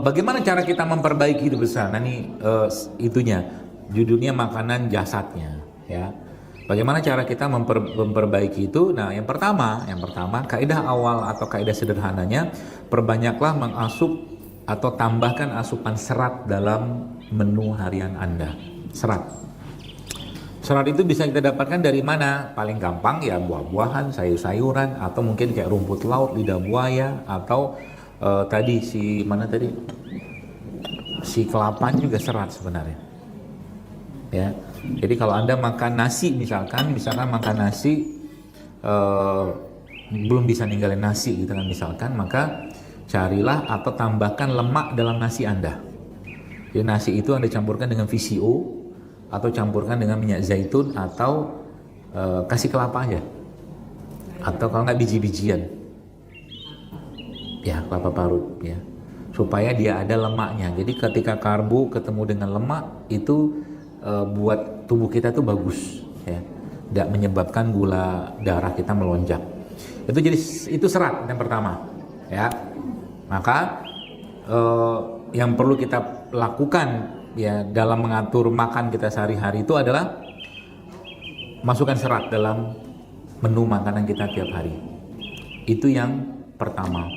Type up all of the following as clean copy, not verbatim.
Bagaimana cara kita memperbaiki itu besar? Nah ini itunya, judulnya makanan jasadnya, ya. Bagaimana cara kita memperbaiki itu? Nah, yang pertama, kaidah awal atau kaidah sederhananya, perbanyaklah mengasup atau tambahkan asupan serat dalam menu harian Anda. Serat. Serat itu bisa kita dapatkan dari mana? Paling gampang ya buah-buahan, sayur-sayuran, atau mungkin kayak rumput laut, lidah buaya, atau tadi si kelapa juga serat sebenarnya. Ya. Jadi kalau Anda makan nasi misalkan makan nasi belum bisa ninggalin nasi gitu kan misalkan, maka carilah atau tambahkan lemak dalam nasi Anda. Jadi nasi itu Anda campurkan dengan VCO atau campurkan dengan minyak zaitun atau kasih kelapa aja. Atau kalau nggak biji-bijian. Ya, kelapa parut ya. Supaya dia ada lemaknya. Jadi ketika karbo ketemu dengan lemak itu buat tubuh kita tuh bagus ya. Tidak menyebabkan gula darah kita melonjak. Itu serat yang pertama ya. Maka yang perlu kita lakukan ya dalam mengatur makan kita sehari-hari itu adalah masukkan serat dalam menu makanan kita tiap hari. Itu yang pertama.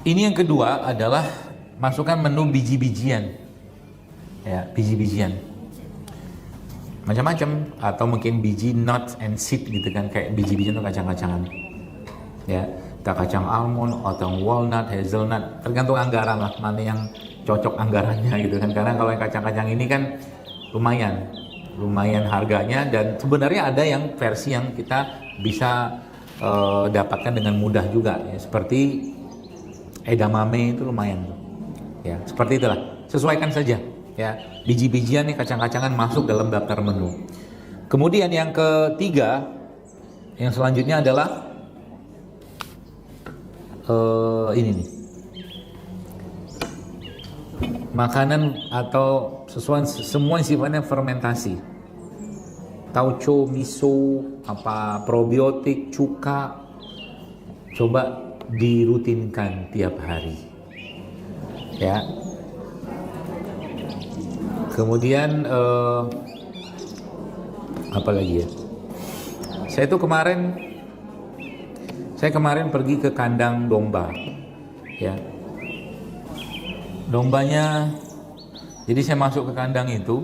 Ini yang kedua adalah masukkan menu biji-bijian. Ya, biji-bijian. Macam-macam atau mungkin biji nuts and seed gitu kan, kayak biji-bijian atau kacang-kacangan. Ya, entah kacang almond atau walnut, hazelnut, tergantung anggaran lah mana yang cocok anggarannya gitu kan. Karena kalau yang kacang-kacang ini kan lumayan harganya, dan sebenarnya ada yang versi yang kita bisa dapatkan dengan mudah juga ya, seperti edamame itu lumayan tuh. Ya, seperti itulah. Sesuaikan saja ya. Biji-bijian nih, kacang-kacangan masuk dalam daftar menu. Kemudian yang ketiga, yang selanjutnya adalah ini nih. Makanan atau semua yang sifatnya fermentasi. Tauco, miso, probiotik, cuka, coba dirutinkan tiap hari. Ya. Kemudian apa lagi ya? Saya kemarin pergi ke kandang domba. Ya. Dombanya, jadi saya masuk ke kandang itu,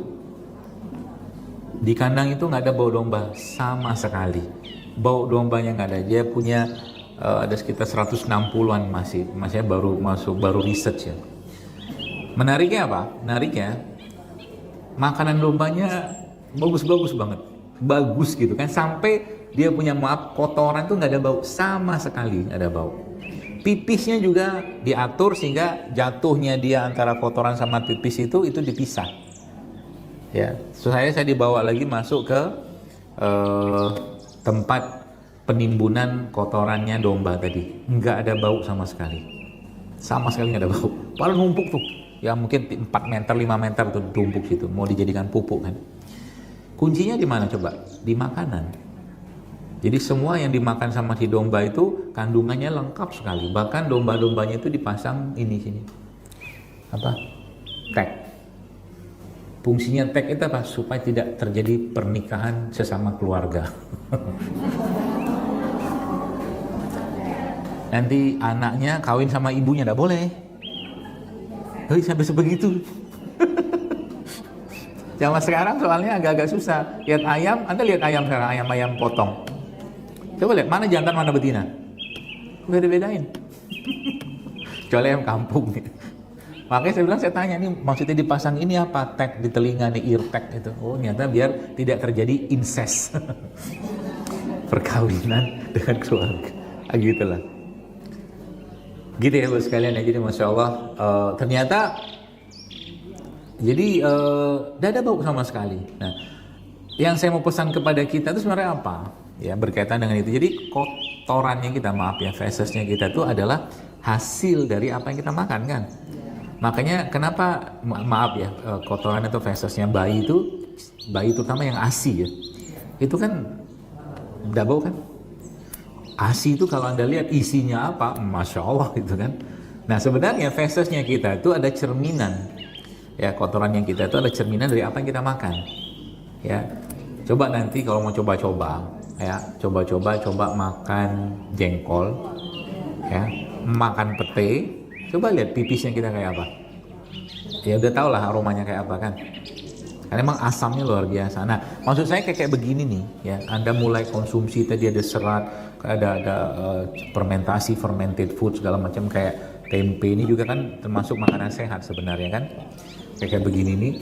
di kandang itu nggak ada bau domba sama sekali. Bau dombanya nggak ada. Dia punya ada sekitar 160-an masih baru research ya. Menariknya apa? Makanan dombanya bagus banget, bagus gitu kan, sampai dia punya kotoran tuh nggak ada bau sama sekali, nggak ada bau. Pipisnya juga diatur sehingga jatuhnya dia antara kotoran sama pipis itu dipisah. Ya, saya dibawa lagi masuk ke tempat penimbunan kotorannya domba tadi, nggak ada bau sama sekali nggak ada bau. Padahal numpuk tuh, ya mungkin 4 meter 5 meter tuh tumpuk situ, mau dijadikan pupuk kan. Kuncinya di mana coba? Di makanan. Jadi semua yang dimakan sama si domba itu kandungannya lengkap sekali. Bahkan domba-dombanya itu dipasang sini. Tag. Fungsinya tag itu apa? Supaya tidak terjadi pernikahan sesama keluarga. Nanti anaknya kawin sama ibunya enggak boleh. Hei, sampai sebegitu. Zaman sekarang soalnya agak-agak susah. Lihat ayam, Anda lihat ayam sekarang, ayam potong. Coba lihat, mana jantan, mana betina. Beda-bedain. Kecuali ayam kampung. Makanya saya tanya, nih maksudnya dipasang ini apa? Tag di telinga nih, ear tag itu. Oh, ternyata biar tidak terjadi incest. Perkawinan dengan keluarga. Gitulah. Gitu ya Bu sekalian ya. Jadi Masya Allah, ternyata jadi tidak ada bau sama sekali. Nah, yang saya mau pesan kepada kita itu sebenarnya apa? Ya, berkaitan dengan itu. Jadi kotorannya kita, fesesnya kita itu adalah hasil dari apa yang kita makan kan. Makanya kenapa kotoran atau fesesnya bayi terutama yang ASI ya, itu kan tidak bau kan. ASI itu kalau Anda lihat isinya apa, Masya Allah gitu kan, Nah sebenarnya fesesnya kita itu ada cerminan, ya kotoran yang kita itu ada cerminan dari apa yang kita makan. Ya, coba nanti kalau mau coba-coba, ya coba makan jengkol, ya makan pete, coba lihat pipisnya kita kayak apa. Ya udah tau lah aromanya kayak apa kan. Karena emang asamnya luar biasa. Nah, maksud saya kayak begini nih, ya. Anda mulai konsumsi tadi ada serat, ada fermentasi, fermented food segala macam kayak tempe ini juga kan termasuk makanan sehat sebenarnya kan. Kayak begini nih.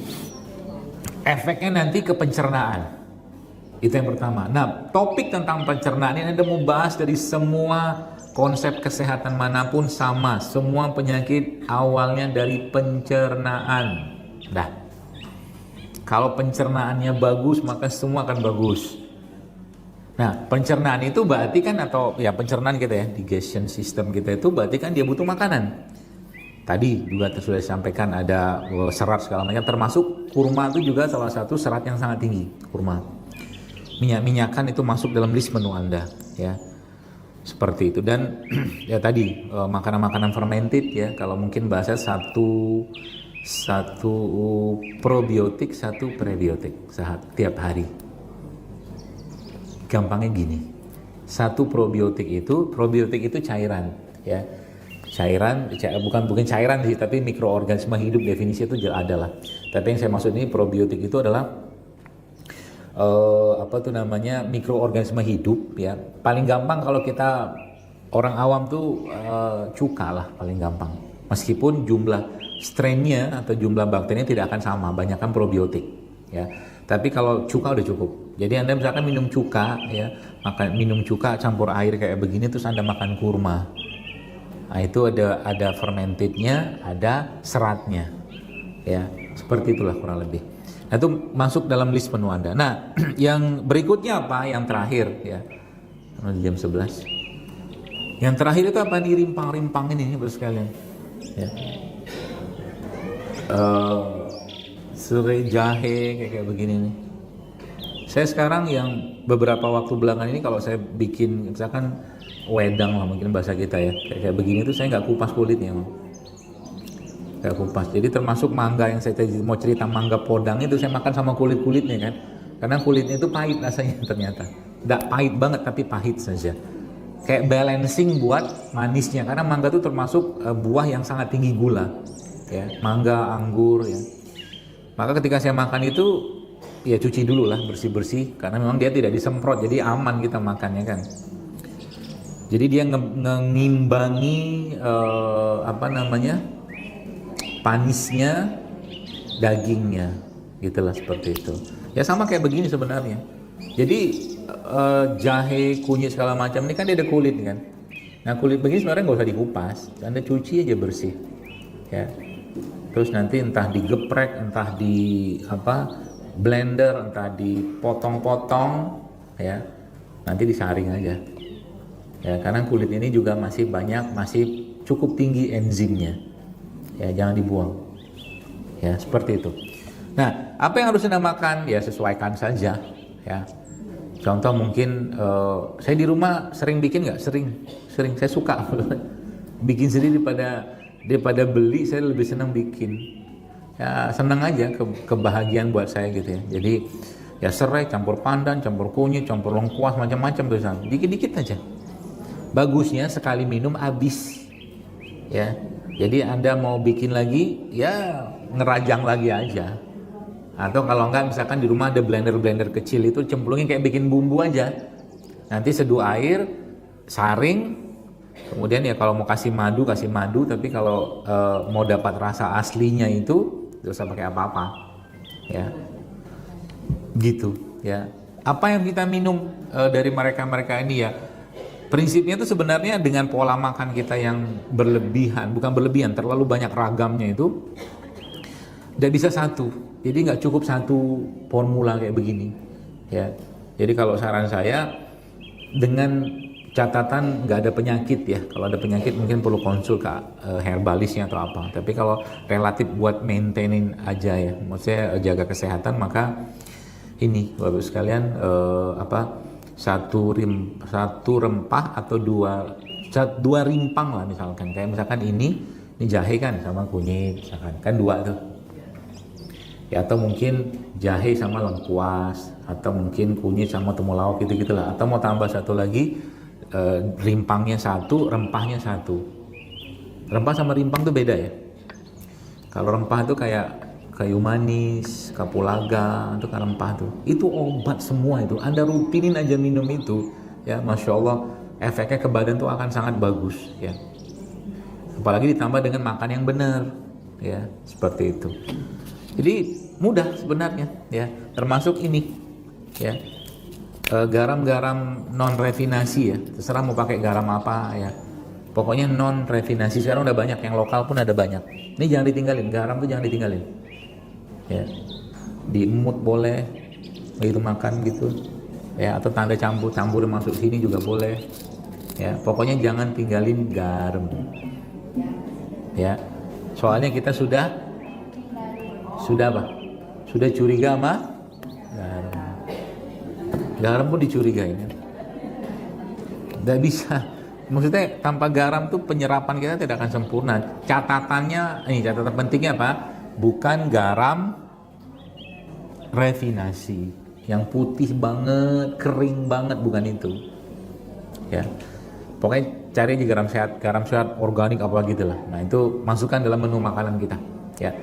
Efeknya nanti ke pencernaan. Itu yang pertama. Nah, topik tentang pencernaan ini Anda mau bahas dari semua konsep kesehatan manapun sama. Semua penyakit awalnya dari pencernaan. Dah. Kalau pencernaannya bagus, maka semua akan bagus. Nah, pencernaan itu berarti kan, atau ya pencernaan kita ya, digestion system kita itu berarti kan dia butuh makanan. Tadi juga sudah disampaikan ada serat segala macam, termasuk kurma itu juga salah satu serat yang sangat tinggi, kurma. Minyak-minyakan itu masuk dalam list menu Anda, ya. Seperti itu. Dan ya tadi makanan-makanan fermented ya, kalau mungkin bahasa satu probiotik, satu prebiotik tiap hari. Gampangnya gini, satu probiotik itu cairan, ya. Bukan cairan sih, tapi mikroorganisme hidup, definisi itu adalah. Tapi yang saya maksud ini probiotik itu adalah mikroorganisme hidup, ya. Paling gampang kalau kita orang awam tuh cuka lah paling gampang. Meskipun jumlah strainnya atau jumlah bakterinya tidak akan sama, banyakkan probiotik, ya. Tapi kalau cuka udah cukup. Jadi Anda misalkan minum cuka, ya, minum cuka campur air kayak begini, terus Anda makan kurma. Nah, itu ada fermentednya, ada seratnya, ya, seperti itulah kurang lebih. Nah, itu masuk dalam list menu Anda. Nah, yang berikutnya apa? Yang terakhir, ya, jam 11. Yang terakhir itu apa nih, rimpang-rimpang ini Bapak sekalian, ya. Serai jahe kayak begini nih. Saya sekarang yang beberapa waktu belakangan ini kalau saya bikin misalkan wedang lah mungkin bahasa kita ya, kayak begini tuh saya nggak kupas kulitnya, nggak kupas. Jadi termasuk mangga yang saya mau cerita, mangga podang itu saya makan sama kulitnya kan, karena kulitnya itu pahit rasanya ternyata. Nggak pahit banget tapi pahit saja. Kayak balancing buat manisnya, karena mangga itu termasuk buah yang sangat tinggi gula. Ya, mangga, anggur, ya. Maka ketika saya makan itu ya cuci dulu lah, bersih-bersih, karena memang dia tidak disemprot, jadi aman kita makannya kan. Jadi dia mengimbangi panisnya dagingnya, gitulah, seperti itu. Ya sama kayak begini sebenarnya. Jadi jahe, kunyit segala macam ini kan dia ada kulit kan. Nah kulit begini sebenarnya nggak usah dikupas, Anda cuci aja bersih, ya. Terus nanti entah digeprek, entah di blender, entah dipotong-potong, ya. Nanti disaring aja. Ya, karena kulit ini juga masih cukup tinggi enzimnya. Ya, jangan dibuang. Ya, seperti itu. Nah, apa yang harus Anda makan? Ya, sesuaikan saja, ya. Contoh mungkin saya di rumah sering bikin nggak? Sering saya suka bikin sendiri daripada beli. Saya lebih senang bikin, ya senang aja, kebahagiaan buat saya gitu ya. Jadi ya serai, campur pandan, campur kunyit, campur lengkuas, macam-macam tuh, dikit-dikit aja. Bagusnya sekali minum habis, ya. Jadi Anda mau bikin lagi, ya ngerajang lagi aja. Atau kalau enggak misalkan di rumah ada blender kecil itu, cemplungin kayak bikin bumbu aja. Nanti seduh air, saring. Kemudian ya kalau mau kasih madu, tapi kalau mau dapat rasa aslinya itu tidak usah pakai apa-apa, ya. Gitu, ya. Apa yang kita minum dari mereka ini ya, prinsipnya itu sebenarnya dengan pola makan kita yang terlalu banyak ragamnya itu, tidak bisa satu. Jadi nggak cukup satu formula kayak begini, ya. Jadi kalau saran saya, dengan catatan nggak ada penyakit ya. Kalau ada penyakit mungkin perlu konsul ke herbalisnya atau apa. Tapi kalau relatif buat maintaining aja ya, maksudnya jaga kesehatan, maka ini Bapak sekalian satu rempah atau 2 dua rimpang lah misalkan, kayak misalkan ini jahe kan sama kunyit misalkan, kan dua tuh ya, atau mungkin jahe sama lengkuas, atau mungkin kunyit sama temulawak gitu gitulah, atau mau tambah satu lagi, rimpangnya satu, rempahnya satu. Rempah sama rimpang tuh beda ya. Kalau rempah tuh kayak kayu manis, kapulaga, itu kan rempah tuh, itu obat semua itu. Anda rutinin aja minum itu ya, Masya Allah, efeknya ke badan tuh akan sangat bagus ya. Apalagi ditambah dengan makan yang benar ya, seperti itu. Jadi mudah sebenarnya ya, termasuk ini ya, garam-garam non refinasi ya, terserah mau pakai garam apa ya, pokoknya non refinasi. Sekarang udah banyak, yang lokal pun ada banyak. Ini jangan ditinggalin, garam tuh jangan ditinggalin ya, diemut boleh begitu makan gitu ya, atau tanda campur masuk sini juga boleh ya, pokoknya jangan tinggalin garam ya. Soalnya kita sudah apa? Sudah curiga sama garam pun dicurigain ya. Nggak bisa, maksudnya tanpa garam tuh penyerapan kita tidak akan sempurna. Catatannya, ini catatan pentingnya apa? Bukan garam refinasi yang putih banget, kering banget, bukan itu ya. Pokoknya cari aja garam sehat organik apa gitu lah. Nah itu masukkan dalam menu makanan kita ya.